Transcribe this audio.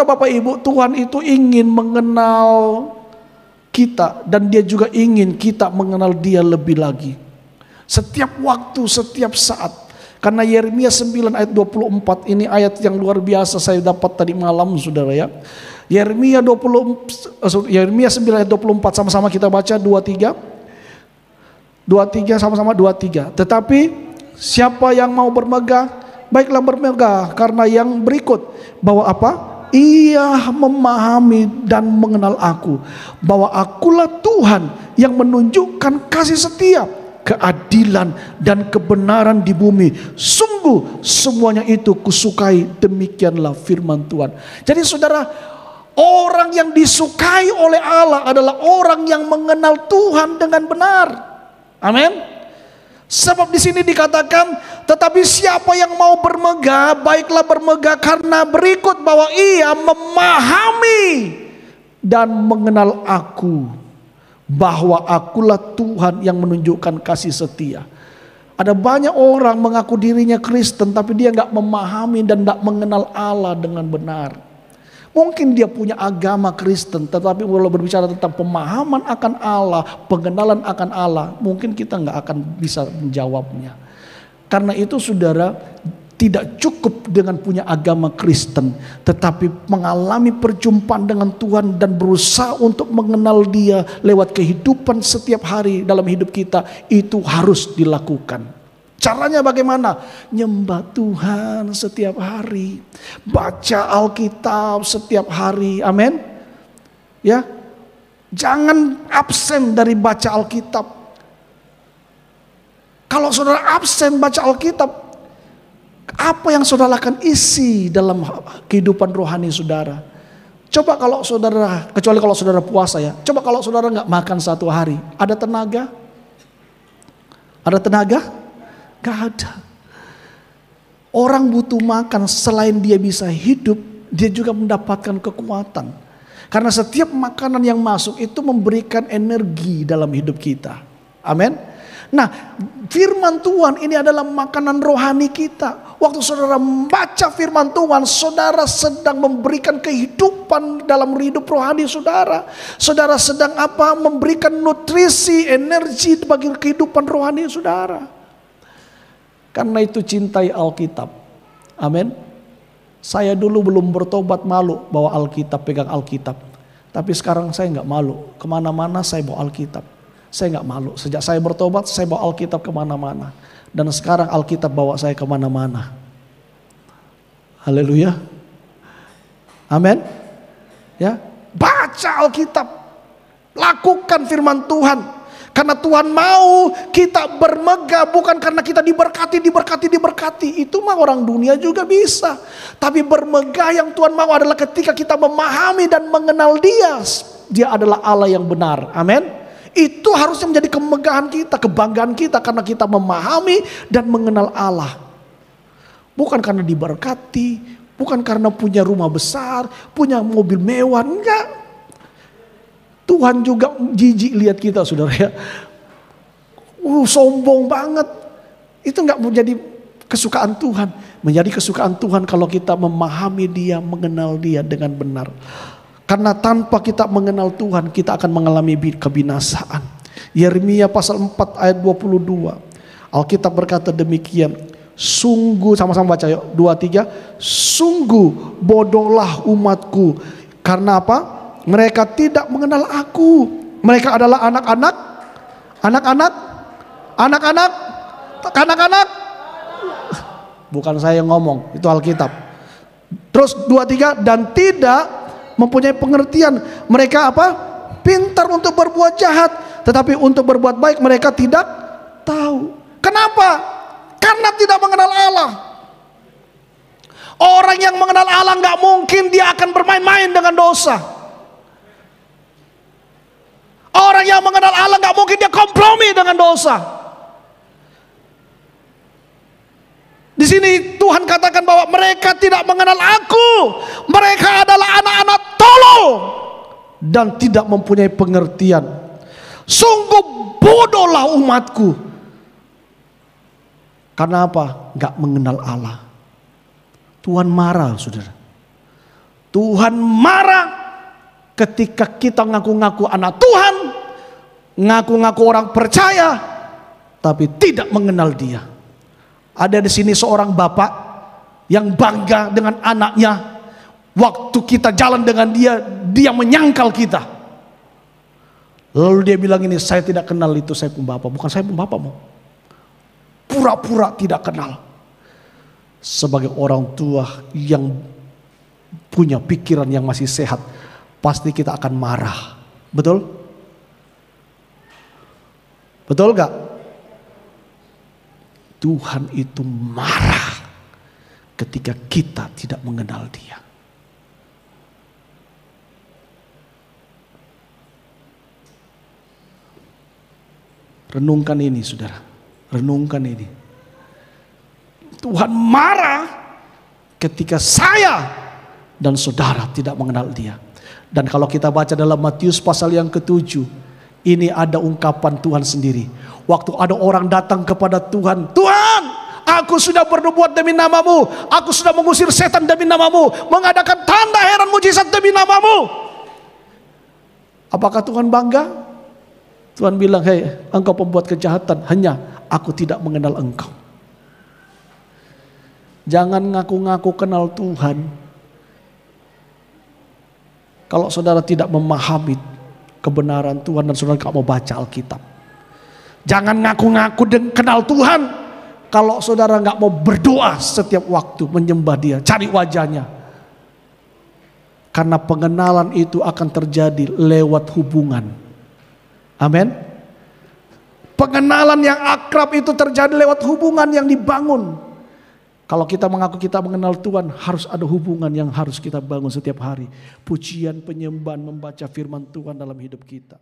Saudara Bapak Ibu, Tuhan itu ingin mengenal kita dan Dia juga ingin kita mengenal Dia lebih lagi. Setiap waktu, setiap saat. Karena Yeremia 9 ayat 24 ini ayat yang luar biasa saya dapat tadi malam, saudara ya. Yeremia 9 ayat 24, sama-sama kita baca 23 sama-sama 23. Tetapi siapa yang mau bermegah, baiklah bermegah karena yang berikut, bahwa apa? Ia memahami dan mengenal aku, bahwa akulah Tuhan yang menunjukkan kasih setia, keadilan dan kebenaran di bumi. Sungguh semuanya itu kusukai, demikianlah firman Tuhan. Jadi saudara, orang yang disukai oleh Allah adalah orang yang mengenal Tuhan dengan benar. Amin. Sebab di sini dikatakan, tetapi siapa yang mau bermegah, baiklah bermegah karena berikut, bahwa ia memahami dan mengenal aku, bahwa akulah Tuhan yang menunjukkan kasih setia. Ada banyak orang mengaku dirinya Kristen, tapi dia gak memahami dan gak mengenal Allah dengan benar. Mungkin dia punya agama Kristen, tetapi kalau berbicara tentang pemahaman akan Allah, pengenalan akan Allah, mungkin kita nggak akan bisa menjawabnya. Karena itu saudara, tidak cukup dengan punya agama Kristen, tetapi mengalami perjumpaan dengan Tuhan dan berusaha untuk mengenal Dia lewat kehidupan setiap hari dalam hidup kita, itu harus dilakukan. Caranya bagaimana? Nyembah Tuhan setiap hari, baca Alkitab setiap hari, amin. Ya, jangan absen dari baca Alkitab. Kalau saudara absen baca Alkitab, apa yang saudara akan isi dalam kehidupan rohani saudara? Coba kalau saudara, kecuali kalau saudara puasa ya, coba kalau saudara nggak makan satu hari, ada tenaga? Ada tenaga? Gak ada. Orang butuh makan, selain dia bisa hidup, dia juga mendapatkan kekuatan. Karena setiap makanan yang masuk itu memberikan energi dalam hidup kita. Amin. Nah, firman Tuhan ini adalah makanan rohani kita. Waktu saudara membaca firman Tuhan, saudara sedang memberikan kehidupan dalam hidup rohani saudara. Saudara sedang apa? Memberikan nutrisi, energi bagi kehidupan rohani saudara. Karena itu cintai Alkitab. Amin. Saya dulu belum bertobat malu bawa Alkitab, pegang Alkitab. Tapi sekarang saya nggak malu. Kemana-mana saya bawa Alkitab. Saya nggak malu. Sejak saya bertobat, saya bawa Alkitab kemana-mana. Dan sekarang Alkitab bawa saya kemana-mana. Haleluya. Amin. Ya, baca Alkitab. Lakukan firman Tuhan. Karena Tuhan mau kita bermegah bukan karena kita diberkati. Itu mah orang dunia juga bisa. Tapi bermegah yang Tuhan mau adalah ketika kita memahami dan mengenal Dia. Dia adalah Allah yang benar. Amin. Itu harusnya menjadi kemegahan kita, kebanggaan kita. Karena kita memahami dan mengenal Allah. Bukan karena diberkati. Bukan karena punya rumah besar, punya mobil mewah. Enggak. Tuhan juga jijik lihat kita saudara ya. Sombong banget. Itu gak menjadi kesukaan Tuhan. Menjadi kesukaan Tuhan kalau kita memahami Dia, mengenal Dia dengan benar. Karena tanpa kita mengenal Tuhan, kita akan mengalami kebinasaan. Yeremia pasal 4 ayat 22. Alkitab berkata demikian. Sungguh, sama-sama baca yuk, 2, 3. Sungguh bodohlah umatku. Karena apa? Mereka tidak mengenal aku. Mereka adalah anak-anak. Bukan saya yang ngomong, itu Alkitab. Terus 2, 3, dan tidak mempunyai pengertian. Mereka apa? Pintar untuk berbuat jahat, tetapi untuk berbuat baik mereka tidak tahu. Kenapa? Karena tidak mengenal Allah. Orang yang mengenal Allah gak mungkin dia akan bermain-main dengan dosa. Orang yang mengenal Allah gak mungkin dia kompromi dengan dosa. Di sini Tuhan katakan bahwa mereka tidak mengenal aku. Mereka adalah anak-anak tolol dan tidak mempunyai pengertian. Sungguh bodohlah umatku. Karena apa? Gak mengenal Allah. Tuhan marah saudara. Tuhan marah ketika kita ngaku-ngaku anak Tuhan, ngaku-ngaku orang percaya, tapi tidak mengenal Dia. Ada di sini seorang bapak yang bangga dengan anaknya. Waktu kita jalan dengan dia, dia menyangkal kita. Lalu dia bilang ini, saya tidak kenal itu saya pun bapak. Bukan saya pun bapakmu. Pura-pura tidak kenal. Sebagai orang tua yang punya pikiran yang masih sehat, pasti kita akan marah. Betul? Betul gak? Tuhan itu marah ketika kita tidak mengenal Dia. Renungkan ini, saudara. Renungkan ini. Tuhan marah ketika saya dan saudara tidak mengenal Dia. Dan kalau kita baca dalam Matius pasal yang ke-7, ini ada ungkapan Tuhan sendiri. Waktu ada orang datang kepada Tuhan, Tuhan, aku sudah berbuat demi namamu, aku sudah mengusir setan demi namamu, mengadakan tanda heran mujizat demi namamu. Apakah Tuhan bangga? Tuhan bilang, hei, engkau pembuat kejahatan, hanya aku tidak mengenal engkau. Jangan ngaku-ngaku kenal Tuhan kalau saudara tidak memahami kebenaran Tuhan dan saudara gak mau baca Alkitab. Jangan ngaku-ngaku kenal Tuhan kalau saudara gak mau berdoa setiap waktu, menyembah Dia, cari wajahnya. Karena pengenalan itu akan terjadi lewat hubungan. Amin. Pengenalan yang akrab itu terjadi lewat hubungan yang dibangun. Kalau kita mengaku kita mengenal Tuhan, harus ada hubungan yang harus kita bangun setiap hari. Pujian, penyembahan, membaca firman Tuhan dalam hidup kita.